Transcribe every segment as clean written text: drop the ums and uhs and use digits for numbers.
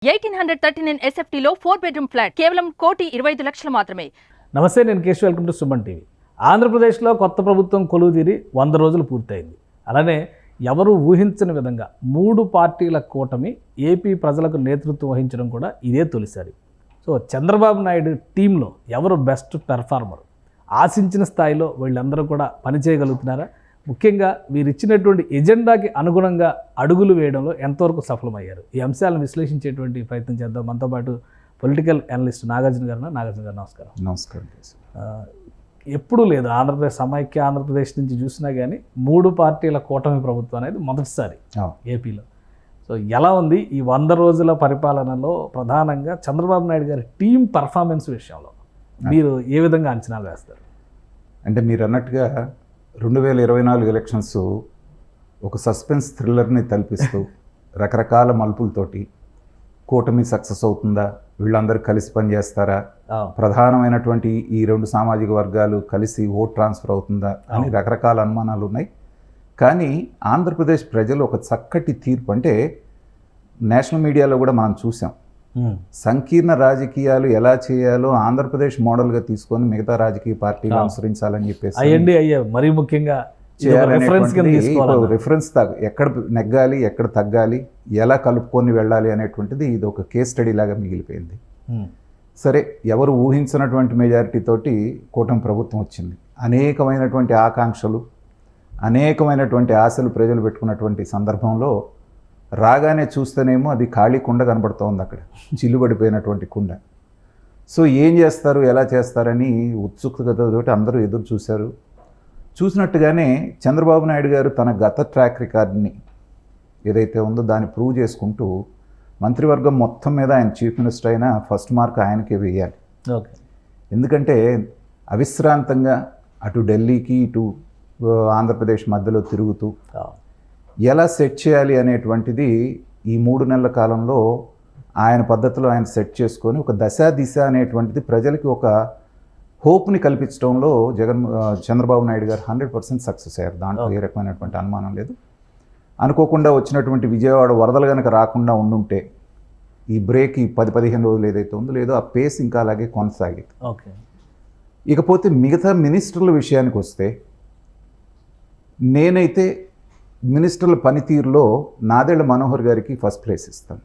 1839 SFT-లో 4-bedroom flat కేవలం 1,25,00,000 మాత్రమే. నమస్తే, నేను Keshav. Welcome to Suman TV. ఆంధ్రప్రదేశ్లో కొత్త ప్రభుత్వం కొలువుదీరి 100 రోజులు పూర్తయింది. అలానే ఎవరు ఊహించని విధంగా 3 పార్టీల కూటమి ఏపీ ప్రజలకు నేతృత్వం వహించడం కూడా ఇదే తొలిసారి. సో చంద్రబాబు నాయుడు టీంలో ఎవరు బెస్ట్ పెర్ఫార్మర్, ఆశించిన స్థాయిలో వీళ్ళందరూ కూడా పనిచేయగలుగుతున్నారా, ముఖ్యంగా వీరు ఇచ్చినటువంటి ఎజెండాకి అనుగుణంగా అడుగులు వేయడంలో ఎంతవరకు సఫలమయ్యారు, ఈ అంశాలను విశ్లేషించేటువంటి ప్రయత్నం చేద్దాం. మనతో పాటు పొలిటికల్ అనలిస్ట్ నాగార్జున గారు. నమస్కారం. నమస్కారం. ఎప్పుడూ లేదు ఆంధ్రప్రదేశ్ సమైక్య ఆంధ్రప్రదేశ్ నుంచి చూసినా కానీ 3 పార్టీల కూటమి ప్రభుత్వం అనేది మొదటిసారి ఏపీలో. సో ఎలా ఉంది ఈ 100 రోజుల పరిపాలనలో ప్రధానంగా చంద్రబాబు నాయుడు గారి టీం పర్ఫార్మెన్స్ విషయంలో మీరు ఏ విధంగా అంచనాలు వేస్తారు? అంటే మీరు అన్నట్టుగా 2024 ఎలక్షన్స్ ఒక సస్పెన్స్ థ్రిల్లర్ని తలపిస్తూ రకరకాల మలుపులతోటి కూటమి సక్సెస్ అవుతుందా, వీళ్ళందరూ కలిసి పనిచేస్తారా, ప్రధానమైనటువంటి ఈ 2 సామాజిక వర్గాలు కలిసి ఓట్ ట్రాన్స్ఫర్ అవుతుందా అని రకరకాల అనుమానాలు ఉన్నాయి. కానీ ఆంధ్రప్రదేశ్ ప్రజలు ఒక చక్కటి తీర్పు, అంటే నేషనల్ మీడియాలో కూడా మనం చూసాం, సంకీర్ణ రాజకీయాలు ఎలా చేయాలో ఆంధ్రప్రదేశ్ మోడల్గా తీసుకొని మిగతా రాజకీయ పార్టీలు అనుసరించాలని చెప్పేసి మరీ ముఖ్యంగా రిఫరెన్స్ ఎక్కడ నెగ్గాలి, ఎక్కడ తగ్గాలి, ఎలా కలుపుకొని వెళ్ళాలి అనేటువంటిది ఇది ఒక కేస్ స్టడీ లాగా మిగిలిపోయింది. సరే, ఎవరు ఊహించినటువంటి మెజారిటీ తోటి కూటమి ప్రభుత్వం వచ్చింది. అనేకమైనటువంటి ఆకాంక్షలు, అనేకమైనటువంటి ఆశలు ప్రజలు పెట్టుకున్నటువంటి సందర్భంలో రాగానే చూస్తేనేమో అది ఖాళీ కుండ కనబడుతోంది, అక్కడ చిల్లుబడిపోయినటువంటి కుండ. సో ఏం చేస్తారు, ఎలా చేస్తారని ఉత్సుకతతో అందరూ ఎదురు చూశారు. చూసినట్టుగానే చంద్రబాబు నాయుడు గారు తన గత ట్రాక్ రికార్డ్ని ఏదైతే ఉందో దాన్ని ప్రూవ్ చేసుకుంటూ మంత్రివర్గం మొత్తం మీద ఆయన చీఫ్ మినిస్టర్ అయినా ఫస్ట్ మార్క్ ఆయనకే వేయాలి. ఎందుకంటే అవిశ్రాంతంగా అటు ఢిల్లీకి ఇటు ఆంధ్రప్రదేశ్ మధ్యలో తిరుగుతూ ఎలా సెట్ చేయాలి అనేటువంటిది ఈ 3 నెలల కాలంలో ఆయన పద్ధతిలో ఆయన సెట్ చేసుకొని ఒక దిశ అనేటువంటిది ప్రజలకి ఒక హోప్ని కల్పించడంలో చంద్రబాబు నాయుడు గారు 100% సక్సెస్ అయ్యారు. దాంట్లో ఏ రకమైనటువంటి అనుమానం లేదు. అనుకోకుండా వచ్చినటువంటి విజయవాడ వరదలు కనుక రాకుండా ఉండుంటే ఈ బ్రేక్ ఈ 10-15 రోజులు ఏదైతే ఉందో లేదో ఆ పేస్ ఇంకా అలాగే కొనసాగేది. ఇకపోతే మిగతా మినిస్టర్ల విషయానికి వస్తే నేనైతే మినిస్టర్ల పనితీరులో నాదెళ్ల మనోహర్ గారికి ఫస్ట్ ప్లేస్ ఇస్తాను.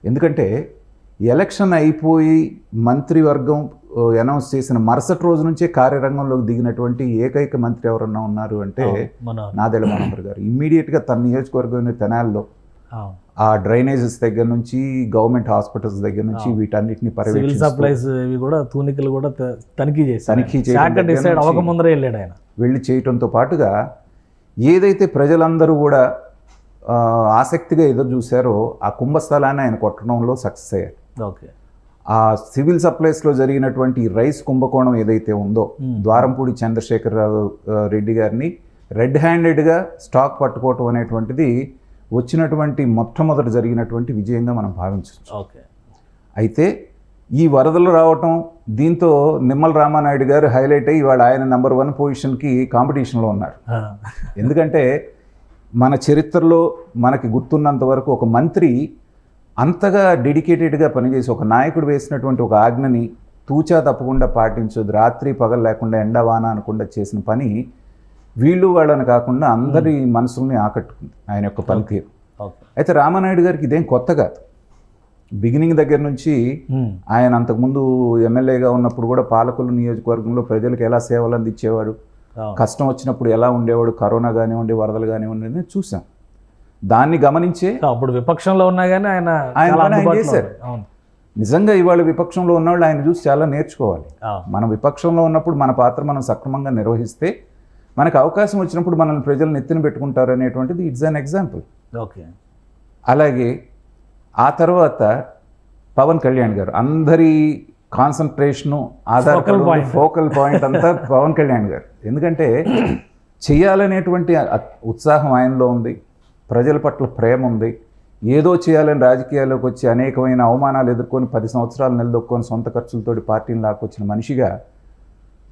ఎందుకంటే ఎలక్షన్ అయిపోయి మంత్రివర్గం అనౌన్స్ చేసిన మరుసటి రోజు నుంచే కార్యరంగంలోకి దిగినటువంటి ఏకైక మంత్రి ఎవరన్నా ఉన్నారు అంటే నాదెళ్ల మనోహర్ గారు. ఇమ్మీడియట్గా తన నియోజకవర్గం తెనాల్లో ఆ డ్రైనేజెస్ దగ్గర నుంచి గవర్నమెంట్ హాస్పిటల్స్ దగ్గర నుంచి వీటన్నిటిని వెళ్ళి చేయటంతో పాటుగా ఏదైతే ప్రజలందరూ కూడా ఆసక్తిగా ఎదురు చూశారో ఆ కుంభస్థలాన్ని ఆయన కొట్టడంలో సక్సెస్ అయ్యారు. ఆ సివిల్ సప్లైస్లో జరిగినటువంటి రైస్ కుంభకోణం ఏదైతే ఉందో ద్వారంపూడి చంద్రశేఖర్ రెడ్డి గారిని రెడ్ హ్యాండెడ్గా స్టాక్ పట్టుకోవటం అనేటువంటిది వచ్చినటువంటి మొట్టమొదటి జరిగినటువంటి విజయంగా మనం భావించవచ్చు. అయితే ఈ వరదలు రావటం దీంతో నిమ్మల రామానాయుడు గారు హైలైట్ అయ్యి ఇవాళ ఆయన నెంబర్ 1 పొజిషన్కి కాంపిటీషన్లో ఉన్నారు. ఎందుకంటే మన చరిత్రలో మనకి గుర్తున్నంత వరకు ఒక మంత్రి అంతగా డెడికేటెడ్గా పనిచేసి ఒక నాయకుడు వేసినటువంటి ఒక ఆజ్ఞని తూచా తప్పకుండా పాటించదు, రాత్రి పగలు లేకుండా ఎండ వాన అనకుండా చేసిన పని వీళ్ళు వాళ్ళని కాకుండా అందరి మనసుల్ని ఆకట్టుకుంది ఆయన యొక్క పనితీరు. అయితే రామానాయుడు గారికి ఇదేం కొత్త కాదు. బిగినింగ్ దగ్గర నుంచి ఆయన అంతకుముందు ఎమ్మెల్యేగా ఉన్నప్పుడు కూడా పాలకుల నియోజకవర్గంలో ప్రజలకు ఎలా సేవలు అందించేవాడు, కష్టం వచ్చినప్పుడు ఎలా ఉండేవాడు, కరోనా కానివ్వండి వరదలు కానివ్వండి చూసాం. దాన్ని గమనించే అప్పుడు విపక్షంలో ఉన్నా కానీ ఆయన చేశారు. నిజంగా ఇవాళ విపక్షంలో ఉన్నవాళ్ళు ఆయన చూసి చాలా నేర్చుకోవాలి. మనం విపక్షంలో ఉన్నప్పుడు మన పాత్ర మనం సక్రమంగా నిర్వహిస్తే మనకు అవకాశం వచ్చినప్పుడు మనల్ని ప్రజలు నెత్తిన పెట్టుకుంటారు అనేటువంటిది ఇట్స్ అన్ ఎగ్జాంపుల్. అలాగే ఆ తర్వాత పవన్ కళ్యాణ్ గారు, అందరి కాన్సన్ట్రేషను ఆధారపడి ఫోకల్ పాయింట్ అంతా పవన్ కళ్యాణ్ గారు. ఎందుకంటే చేయాలనేటువంటి ఉత్సాహం ఆయనలో ఉంది, ప్రజల పట్ల ప్రేమ ఉంది. ఏదో చేయాలని రాజకీయాల్లోకి వచ్చి అనేకమైన అవమానాలు ఎదుర్కొని 10 సంవత్సరాలు నిలదొక్కొని సొంత ఖర్చులతోటి పార్టీని లాక్కొచ్చిన మనిషిగా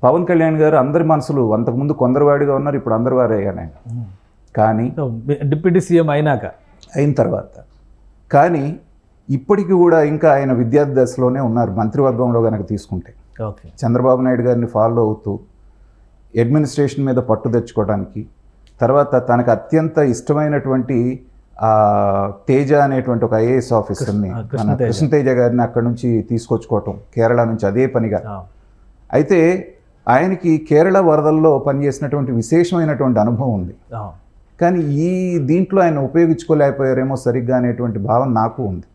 పవన్ కళ్యాణ్ గారు అందరి మనసులు అంతకుముందు కొందరివాడిగా ఉన్నారు, ఇప్పుడు అందరి వారే ఆయన. కానీ డిప్యూటీ సీఎం అయిన తర్వాత కానీ ఇప్పటికీ కూడా ఇంకా ఆయన విద్యార్థి దశలోనే ఉన్నారు మంత్రివర్గంలో కనుక తీసుకుంటే. ఓకే. చంద్రబాబు నాయుడు గారిని ఫాలో అవుతూ అడ్మినిస్ట్రేషన్ మీద పట్టు తెచ్చుకోవడానికి, తర్వాత తనకు అత్యంత ఇష్టమైనటువంటి తేజ అనేటువంటి ఒక ఐఏఎస్ ఆఫీసర్ని మన కృష్ణతేజ గారిని అక్కడ నుంచి తీసుకొచ్చుకోవటం కేరళ నుంచి అదే పనిగా. అయితే ఆయనకి కేరళ వరదల్లో పనిచేసినటువంటి విశేషమైనటువంటి అనుభవం ఉంది, కానీ ఈ దీంట్లో ఆయన ఉపయోగించుకోలేకపోయారేమో సరిగ్గా అనేటువంటి భావన నాకు ఉంది.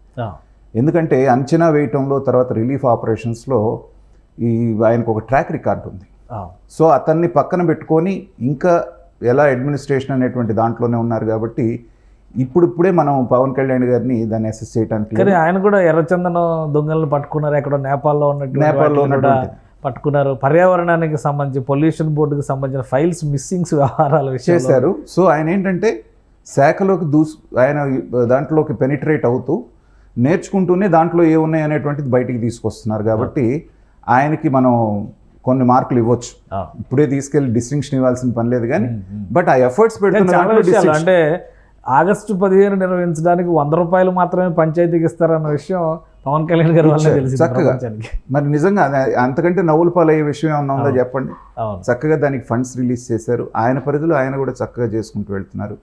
ఎందుకంటే అంచనా వేయటంలో, తర్వాత రిలీఫ్ ఆపరేషన్స్లో ఆయనకు ఒక ట్రాక్ రికార్డు ఉంది. సో అతన్ని పక్కన పెట్టుకొని ఇంకా ఎలా అడ్మినిస్ట్రేషన్ అనేటువంటి దాంట్లోనే ఉన్నారు కాబట్టి ఇప్పుడే మనం పవన్ కళ్యాణ్ గారిని దాన్ని అసెస్ చేయడానికి. కానీ ఆయన కూడా ఎర్రచందనం దొంగలను పట్టుకున్నారు, ఎక్కడో నేపాల్లో ఉన్నటువంటి పట్టుకున్నారు. పర్యావరణానికి సంబంధించి పొల్యూషన్ బోర్డుకి సంబంధించిన ఫైల్స్ మిస్సింగ్స్ వ్యవహారాలు చేశారు. సో ఆయన ఏంటంటే శాఖలోకి ఆయన దాంట్లోకి పెనిట్రేట్ అవుతూ నేర్చుకుంటూనే దాంట్లో ఏమున్నాయి అనేటువంటిది బయటికి తీసుకొస్తున్నారు. కాబట్టి ఆయనకి మనం కొన్ని మార్కులు ఇవ్వచ్చు. ఇప్పుడే తీసుకెళ్లి డిస్టింక్షన్ ఇవ్వాల్సిన పని లేదు, కానీ బట్ ఆ ఎఫర్ట్స్ పెడుతున్నారు. అంటే ఆగస్టు 15 నిర్వహించడానికి 100 రూపాయలు మాత్రమే పంచాయతీకి ఇస్తారన్న విషయం పవన్ కళ్యాణ్ గారి వల్ల తెలిసింది చక్కగా. మరి నిజంగా అంతకంటే నవ్వుల పాలయ్యే విషయం ఏమన్నా ఉందో చెప్పండి. చక్కగా దానికి ఫండ్స్ రిలీజ్ చేశారు. ఆయన పరిధిలో ఆయన కూడా చక్కగా చేసుకుంటూ వెళ్తున్నారు.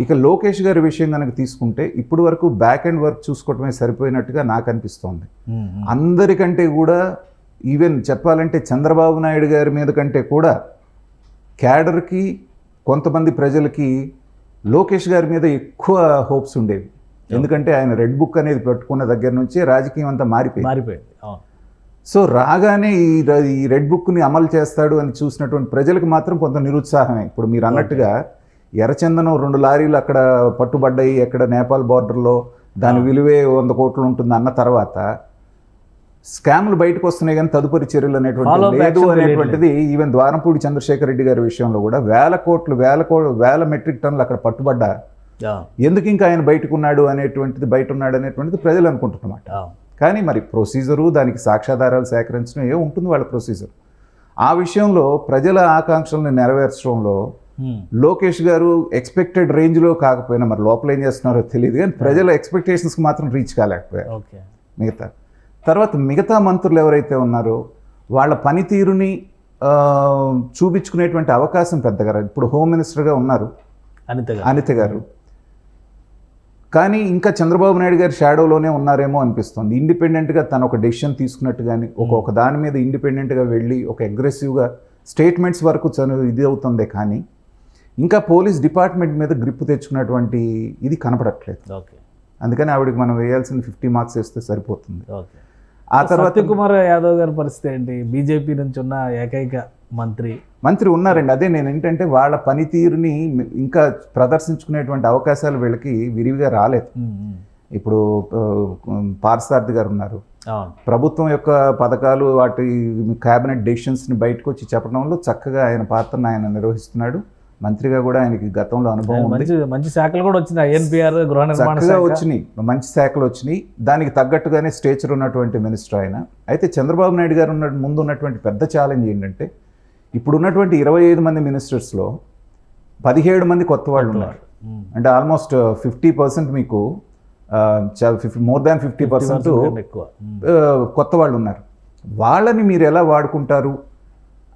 ఇక లోకేష్ గారి విషయం కనుక తీసుకుంటే ఇప్పటి వరకు బ్యాక్ అండ్ వర్క్ చూసుకోవటమే సరిపోయినట్టుగా నాకు అనిపిస్తోంది. అందరికంటే కూడా ఈవెన్ చెప్పాలంటే చంద్రబాబు నాయుడు గారి మీద కంటే కూడా క్యాడర్కి, కొంతమంది ప్రజలకి లోకేష్ గారి మీద ఎక్కువ హోప్స్ ఉండేవి. ఎందుకంటే ఆయన రెడ్ బుక్ అనేది పెట్టుకున్న దగ్గర నుంచి రాజకీయం అంతా మారిపోయింది. సో రాగానే ఈ రెడ్ బుక్ని అమలు చేస్తాడు అని చూసినటువంటి ప్రజలకు మాత్రం కొంత నిరుత్సాహమే. ఇప్పుడు మీరు అన్నట్టుగా ఎర్రచందనం 2 లారీలు అక్కడ పట్టుబడ్డాయి, ఎక్కడ నేపాల్ బార్డర్లో, దాని విలువే 100 కోట్లు ఉంటుంది అన్న తర్వాత స్కామ్లు బయటకు వస్తున్నాయి, కానీ తదుపరి చర్యలు అనేటువంటి లేదు అనేటువంటిది ఈవెన్ ద్వారంపూడి చంద్రశేఖర్ రెడ్డి గారి విషయంలో కూడా వేల మెట్రిక్ టన్నులు అక్కడ పట్టుబడ్డా ఎందుకు ఇంకా ఆయన బయట ఉన్నాడు అనేటువంటిది ప్రజలు అనుకుంటున్నమాట. కానీ మరి ప్రొసీజరు, దానికి సాక్ష్యాధారాలు సేకరించడం ఉంటుంది వాళ్ళ ప్రొసీజర్. ఆ విషయంలో ప్రజల ఆకాంక్షలను నెరవేర్చడంలో లోకేష్ గారు ఎక్స్పెక్టెడ్ రేంజ్లో కాకపోయినా, మరి లోపల ఏం చేస్తున్నారో తెలియదు, కానీ ప్రజల ఎక్స్పెక్టేషన్స్కి మాత్రం రీచ్ కాలేకపోయారు. మిగతా మంత్రులు ఎవరైతే ఉన్నారో వాళ్ళ పనితీరుని చూపించుకునేటువంటి అవకాశం పెద్దగా. ఇప్పుడు హోమ్ మినిస్టర్గా ఉన్నారు అనిత గారు, కానీ ఇంకా చంద్రబాబు నాయుడు గారి షాడోలోనే ఉన్నారేమో అనిపిస్తుంది. ఇండిపెండెంట్గా తను ఒక డెసిషన్ తీసుకున్నట్టు కానీ ఒక దాని మీద ఇండిపెండెంట్గా వెళ్ళి ఒక అగ్రెసివ్గా స్టేట్మెంట్స్ వరకు ఇది అవుతుందే, కానీ ఇంకా పోలీస్ డిపార్ట్మెంట్ మీద గ్రిప్ తెచ్చుకున్నటువంటి ఇది కనపడట్లేదు. అందుకని ఆవిడకి మనం వేయాల్సిన 50 మార్క్స్ వేస్తే సరిపోతుంది. ఆ తర్వాత సత్యకుమార్ యాదవ్ గారి పరిస్థితి ఏంటి? బీజేపీ నుంచి ఉన్న ఏకైక మంత్రి ఉన్నారండి. అదే నేను ఏంటంటే వాళ్ళ పనితీరుని ఇంకా ప్రదర్శించుకునేటువంటి అవకాశాలు వీళ్ళకి విరివిగా రాలేదు. ఇప్పుడు పార్థసారథి గారు ఉన్నారు, ప్రభుత్వం యొక్క పథకాలు, వాటి క్యాబినెట్ డెసిషన్స్ని బయటకు వచ్చి చెప్పడంలో చక్కగా ఆయన పాత్రను ఆయన నిర్వహిస్తున్నాడు. మంత్రిగా కూడా ఆయనకి గతంలో అనుభవం ఉంది. మంచి శాఖలు కూడా వచ్చినాయి, ఎన్పిఆర్, గృహ నిర్మాణ వచ్చినాయి, మంచి శాఖలు వచ్చినాయి. దానికి తగ్గట్టుగానే స్టేచర్ ఉన్నటువంటి మినిస్టర్ ఆయన. అయితే చంద్రబాబు నాయుడు గారు ముందు ఉన్నటువంటి పెద్ద ఛాలెంజ్ ఏంటంటే ఇప్పుడు ఉన్నటువంటి 25 మంది మినిస్టర్స్లో 17 మంది కొత్త వాళ్ళు ఉన్నారు. అంటే ఆల్మోస్ట్ 50% మీకు మోర్ దాన్ 50% కొత్త వాళ్ళు ఉన్నారు. వాళ్ళని మీరు ఎలా వాడుకుంటారు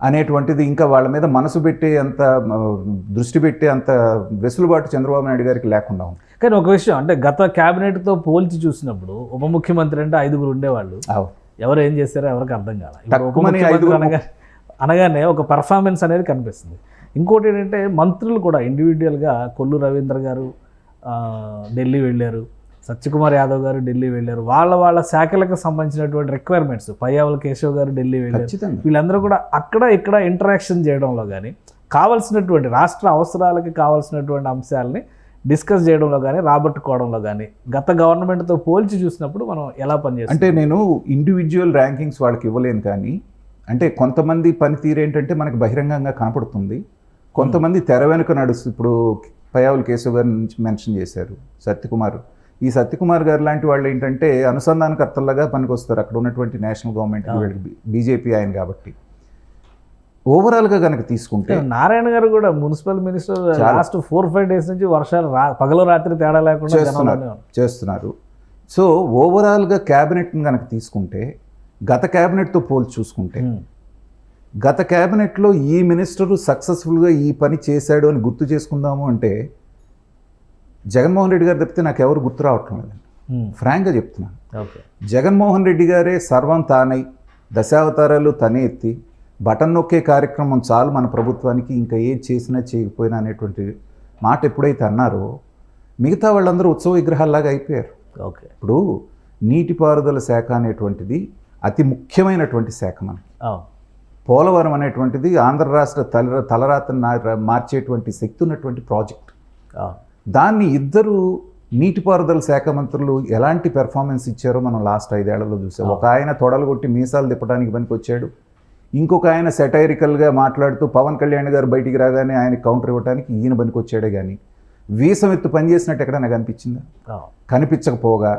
అనేటువంటిది ఇంకా వాళ్ళ మీద మనసు పెట్టే అంత, దృష్టి పెట్టే అంత వెసులుబాటు చంద్రబాబు నాయుడు గారికి లేకుండా ఉంది. కానీ ఒక విషయం అంటే గత క్యాబినెట్తో పోల్చి చూసినప్పుడు ఉప ముఖ్యమంత్రి అంటే 5 ఉండేవాళ్ళు. ఎవరు ఏం చేస్తారో ఎవరికి అర్థం కాదు. అనగానే ఒక పర్ఫార్మెన్స్ అనేది కనిపిస్తుంది. ఇంకోటి ఏంటంటే మంత్రులు కూడా ఇండివిజువల్గా కొల్లు రవీంద్ర గారు ఢిల్లీ వెళ్ళారు, సత్యకుమార్ యాదవ్ గారు ఢిల్లీ వెళ్ళారు. వాళ్ళ శాఖలకు సంబంధించినటువంటి రిక్వైర్మెంట్స్, పయ్యావుల కేశవ్ గారు ఢిల్లీ వెళ్ళారు. వీళ్ళందరూ కూడా అక్కడ ఇక్కడ ఇంటరాక్షన్ చేయడంలో కానీ, కావాల్సినటువంటి రాష్ట్ర అవసరాలకి కావాల్సినటువంటి అంశాలని డిస్కస్ చేయడంలో కానీ, రాబట్టుకోవడంలో కానీ గత గవర్నమెంట్తో పోల్చి చూసినప్పుడు మనం ఎలా పనిచేస్తాం అంటే, నేను ఇండివిజువల్ ర్యాంకింగ్స్ వాళ్ళకి ఇవ్వలేను, కానీ అంటే కొంతమంది పనితీరు ఏంటంటే మనకి బహిరంగంగా కనపడుతుంది, కొంతమంది తెర వెనుక నడుస్తుంది. ఇప్పుడు పయ్యావుల కేశవ్ గారి నుంచి మెన్షన్ చేశారు, ఈ సత్యకుమార్ గారు లాంటి వాళ్ళు ఏంటంటే అనుసంధానకర్తలుగా పనికొస్తారు అక్కడ ఉన్నటువంటి నేషనల్ గవర్నమెంట్, బీజేపీ ఆయన కాబట్టి. ఓవరాల్గా కనుక తీసుకుంటే నారాయణ గారు కూడా మున్సిపల్ మినిస్టర్ లాస్ట్ 4-5 డేస్ నుంచి వర్షాలు పగలు రాత్రి తేడా లేకుండా చేస్తున్నారు. సో ఓవరాల్గా క్యాబినెట్ని కనుక తీసుకుంటే గత క్యాబినెట్తో పోల్చి చూసుకుంటే గత క్యాబినెట్లో ఈ మినిస్టరు సక్సెస్ఫుల్గా ఈ పని చేశాడు అని గుర్తు చేసుకుందాము అంటే జగన్మోహన్ రెడ్డి గారు తప్పితే నాకు ఎవరు గుర్తు రావట్లేదు లేదండి. ఫ్రాంక్గా చెప్తున్నాను. ఓకే. జగన్మోహన్ రెడ్డి గారే సర్వం తానై దశావతారాలు తనే ఎత్తి బటన్ నొక్కే కార్యక్రమం చాలు మన ప్రభుత్వానికి, ఇంకా ఏది చేసినా చేయకపోయినా అనేటువంటి మాట ఎప్పుడైతే అన్నారో మిగతా వాళ్ళందరూ ఉత్సవ విగ్రహాల్లాగా అయిపోయారు. ఓకే. ఇప్పుడు నీటిపారుదల శాఖ అనేటువంటిది అతి ముఖ్యమైనటువంటి శాఖ మనకి. పోలవరం అనేటువంటిది ఆంధ్ర రాష్ట్ర తలరాతను మార్చేటువంటి శక్తి ఉన్నటువంటి ప్రాజెక్ట్. దాన్ని ఇద్దరు నీటిపారుదల శాఖ మంత్రులు ఎలాంటి పెర్ఫార్మెన్స్ ఇచ్చారో మనం లాస్ట్ 5 ఏళ్లలో చూసాం. ఒక ఆయన తొడలు కొట్టి మీసాలు తిప్పడానికి పనికొచ్చాడు, ఇంకొక ఆయన సెటైరికల్గా మాట్లాడుతూ పవన్ కళ్యాణ్ గారు బయటికి రాగానే ఆయన కౌంటర్ ఇవ్వడానికి ఈయన పనికొచ్చాడే కానీ వీసం ఎత్తు పనిచేసినట్టు ఎక్కడైనా కనిపించిందా? కనిపించకపోగా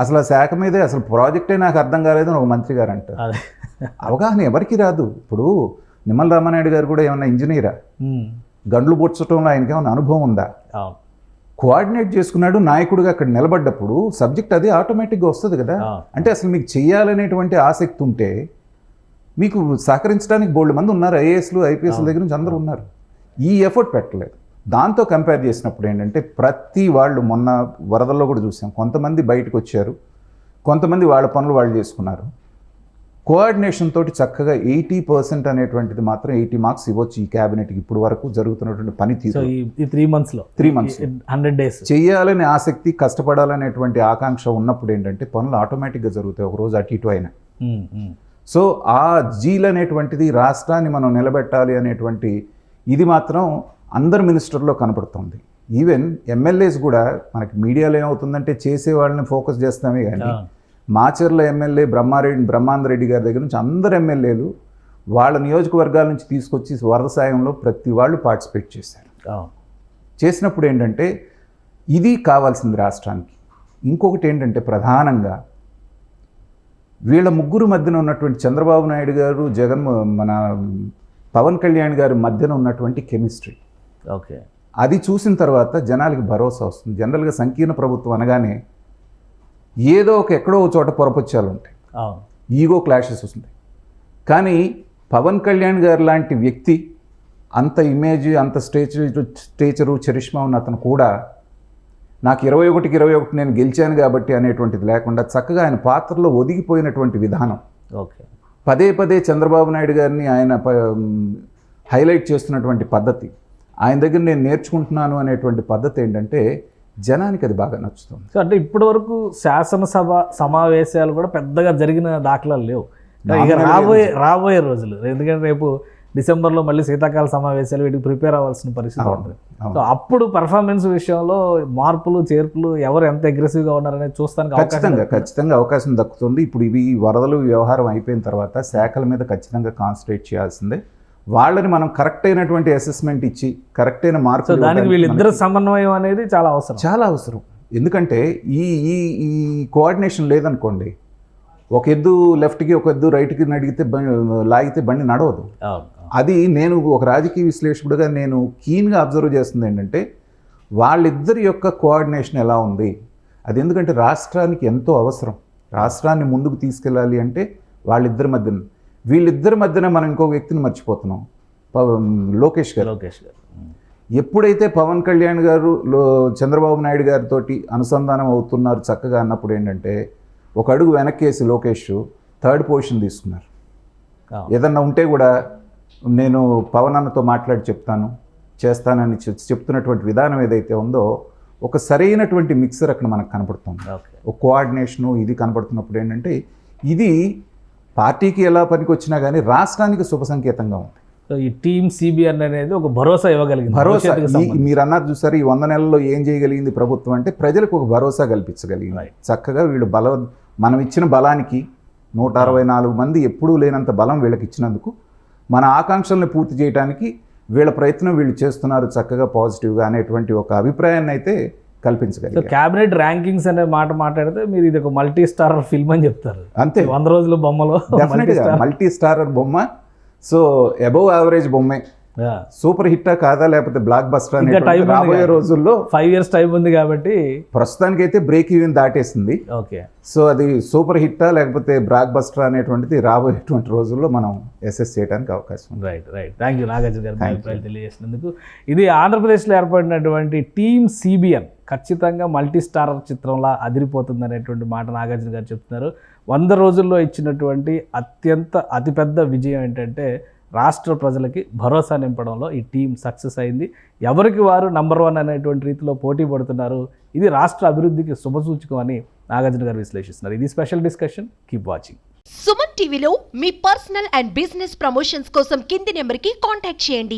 అసలు ఆ శాఖ మీదే అసలు ప్రాజెక్టే నాకు అర్థం కాలేదని ఒక మంత్రి గారు అంటారు. అవగాహన ఎవరికి రాదు. ఇప్పుడు నిమ్మల రామానాయుడు గారు కూడా ఏమన్నా ఇంజనీరా? గండ్లు పొడ్చడంలో ఆయనకి ఏమన్నా అనుభవం ఉందా? కోఆర్డినేట్ చేసుకున్నాడు నాయకుడిగా అక్కడ నిలబడ్డప్పుడు సబ్జెక్ట్ అది ఆటోమేటిక్గా వస్తుంది కదా. అంటే అసలు మీకు చెయ్యాలనేటువంటి ఆసక్తి ఉంటే మీకు సహకరించడానికి బోల్డ్ మంది ఉన్నారు. ఐఏఎస్లు ఐపీఎస్ల దగ్గర నుంచి అందరూ ఉన్నారు. ఈ ఎఫర్ట్ పెట్టలేదు. దాంతో కంపేర్ చేసినప్పుడు ఏంటంటే ప్రతి వాళ్ళు మొన్న వరదల్లో కూడా చూసాం, కొంతమంది బయటకు వచ్చారు, కొంతమంది వాళ్ళ పనులు వాళ్ళు చేసుకున్నారు. కోఆర్డినేషన్ తోటి చక్కగా 80% అనేటువంటిది మాత్రం 80 మార్క్స్ ఇవ్వచ్చు ఈ క్యాబినెట్కి ఇప్పుడు వరకు జరుగుతున్నటువంటి పనితీరు. 3 months 100 days చేయాలనే ఆసక్తి, కష్టపడాలనేటువంటి ఆకాంక్ష ఉన్నప్పుడు ఏంటంటే పనులు ఆటోమేటిక్గా జరుగుతాయి, ఒక రోజు అటు ఇటు అయినా. సో ఆ జీల్ అనేటువంటిది రాష్ట్రాన్ని మనం నిలబెట్టాలి అనేటువంటి ఇది మాత్రం అందరు మినిస్టర్లో కనపడుతుంది. ఈవెన్ ఎమ్మెల్యేస్ కూడా మనకి మీడియాలో ఏమవుతుందంటే చేసే వాళ్ళని ఫోకస్ చేస్తామే కానీ మాచర్ల ఎమ్మెల్యే బ్రహ్మాందరెడ్డి గారి దగ్గర నుంచి అందరు ఎమ్మెల్యేలు వాళ్ళ నియోజకవర్గాల నుంచి తీసుకొచ్చి వరద సాయంలో ప్రతి వాళ్ళు పార్టిసిపేట్ చేశారు. చేసినప్పుడు ఏంటంటే ఇది కావాల్సింది రాష్ట్రానికి. ఇంకొకటి ఏంటంటే ప్రధానంగా వీళ్ళ ముగ్గురు మధ్యన ఉన్నటువంటి చంద్రబాబు నాయుడు గారు, మన పవన్ కళ్యాణ్ గారి మధ్యన ఉన్నటువంటి కెమిస్ట్రీ, ఓకే, అది చూసిన తర్వాత జనాలకి భరోసా వస్తుంది. జనరల్గా సంకీర్ణ ప్రభుత్వం అనగానే ఏదో ఎక్కడో చోట పొరపచ్చాలు ఉంటాయి, ఈగో క్లాషెస్ వస్తుంటాయి. కానీ పవన్ కళ్యాణ్ గారు లాంటి వ్యక్తి, అంత ఇమేజ్, అంత స్టేచరు, చరిష్మా ఉన్న అతను కూడా నాకు 21కి 21 నేను గెలిచాను కాబట్టి అనేటువంటిది లేకుండా చక్కగా ఆయన పాత్రలో ఒదిగిపోయినటువంటి విధానం, ఓకే, పదే పదే చంద్రబాబు నాయుడు గారిని ఆయన హైలైట్ చేస్తున్నటువంటి పద్ధతి, ఆయన దగ్గర నేను నేర్చుకుంటున్నాను అనేటువంటి పద్ధతి ఏంటంటే జనానికి అది బాగా నచ్చుతుంది. సో అంటే ఇప్పటి వరకు శాసనసభ సమావేశాలు కూడా పెద్దగా జరిగిన దాఖలాలు లేవు. ఇక రాబోయే రోజులు, ఎందుకంటే రేపు డిసెంబర్లో మళ్ళీ శీతాకాల సమావేశాలు, వీటికి ప్రిపేర్ అవ్వాల్సిన పరిస్థితి ఉంటుంది. సో అప్పుడు పర్ఫార్మెన్స్ విషయంలో మార్పులు చేర్పులు ఎవరు ఎంత అగ్రెసివ్గా ఉన్నారనేది చూస్తానికి ఖచ్చితంగా అవకాశం దక్కుతుంది. ఇప్పుడు ఇవి వరదలు వ్యవహారం అయిపోయిన తర్వాత శాఖల మీద ఖచ్చితంగా కాన్సన్ట్రేట్ చేయాల్సిందే. వాళ్ళని మనం కరెక్ట్ అయినటువంటి అసెస్మెంట్ ఇచ్చి కరెక్ట్ అయిన మార్కులు, దానికి వీళ్ళిద్దరు సమన్వయం అనేది చాలా అవసరం. ఎందుకంటే ఈ ఈ కోఆర్డినేషన్ లేదనుకోండి, ఒక ఎద్దు లెఫ్ట్కి ఒక ఎద్దు రైట్కి లాగితే బండి నడవదు. అది నేను ఒక రాజకీయ విశ్లేషకుడిగా నేను కీన్గా అబ్జర్వ్ చేస్తుంది ఏంటంటే వాళ్ళిద్దరి యొక్క కోఆర్డినేషన్ ఎలా ఉంది. అది ఎందుకంటే రాష్ట్రానికి ఎంతో అవసరం. రాష్ట్రాన్ని ముందుకు తీసుకెళ్ళాలి అంటే వీళ్ళిద్దరి మధ్యన మనం ఇంకో వ్యక్తిని మర్చిపోతున్నాం, లోకేష్ గారు. ఎప్పుడైతే పవన్ కళ్యాణ్ గారు చంద్రబాబు నాయుడు గారితో అనుసంధానం అవుతున్నారు చక్కగా అన్నప్పుడు ఏంటంటే ఒక అడుగు వెనక్కేసి లోకేష్ 3rd పొజిషన్ తీసుకున్నారు. ఏదన్నా ఉంటే కూడా నేను పవన్ అన్నతో మాట్లాడి చేస్తానని చెప్తున్నటువంటి విధానం ఏదైతే ఉందో ఒక సరైనటువంటి మిక్సర్ అక్కడ మనకు కనపడుతుంది. ఒక కోఆర్డినేషను ఇది కనపడుతున్నప్పుడు ఏంటంటే ఇది పార్టీకి ఎలా పనికి వచ్చినా కానీ రాష్ట్రానికి శుభ సంకేతంగా ఉంది. సో ఈ టీమ్ సిబిఎన్ అనేది ఒక భరోసా ఇవ్వగలిగింది. భరోసా మీరు అన్నారు చూసారు, ఈ 100 నెలల్లో ఏం చేయగలిగింది ప్రభుత్వం అంటే ప్రజలకు ఒక భరోసా కల్పించగలిగింది. చక్కగా వీళ్ళు మనం ఇచ్చిన బలానికి 164 మంది ఎప్పుడూ లేనంత బలం వీళ్ళకి ఇచ్చినందుకు మన ఆకాంక్షలను పూర్తి చేయడానికి వీళ్ళ ప్రయత్నం వీళ్ళు చేస్తున్నారు చక్కగా పాజిటివ్గా అనేటువంటి ఒక అభిప్రాయాన్ని అయితే కల్పించగలిగారు. క్యాబినెట్ ర్యాంకింగ్స్ అనే మాట మాట్లాడితే మీరు ఇది ఒక మల్టీ స్టారర్ ఫిల్మ్ అని చెప్తారు. అంతే, 100 రోజుల బొమ్మలో మల్టీ స్టారర్ బొమ్మ. సో అబవ్ యావరేజ్ బొమ్మే సూపర్ హిట్టా కాదా లేకపోతే బ్లాక్ బస్టర్ ఇంకా time ఉంది రాబోయే కదా. రోజుల్లో 5 years టైం ఉంది కాబట్టి ప్రస్తుతానికైతే బ్రేక్ ఈవెన్ దాటేసింది. ఓకే. సో అది సూపర్ హిట్టా లేకపోతే బ్లాక్ బస్టర్ అనేటువంటిది రాబోయేటువంటి రోజుల్లో మనం అసెస్ చేయడానికి అవకాశం ఉంది. రైట్ థ్యాంక్ యూ నాగార్జున గారు మీ Thank you. అభిప్రాయాలు తెలియజేసినందుకు. ఇది ఆంధ్రప్రదేశ్లో ఏర్పడినటువంటి టీమ్ సిబిఎన్ ఖచ్చితంగా మల్టీ స్టారర్ చిత్రంలా అదిరిపోతుంది అనేటువంటి మాట నాగార్జున గారు చెప్తున్నారు. 100 రోజుల్లో ఇచ్చినటువంటి అతిపెద్ద విజయం ఏంటంటే రాష్ట్ర ప్రజలకి భరోసా నింపడంలో ఈ టీం సక్సెస్ అయింది. ఎవరికి వారు నంబర్ 1 అనేటువంటి రీతిలో పోటీ పడుతున్నారు. ఇది రాష్ట్ర అభివృద్ధికి శుభసూచకం అని నాగార్జున గారు విశ్లేషిస్తున్నారు. ఇది special discussion. Keep watching. Suman టీవీలో మీ పర్సనల్ అండ్ బిజినెస్ ప్రమోషన్స్ కోసం కింది నెంబర్కి కాంటాక్ట్ చేయండి.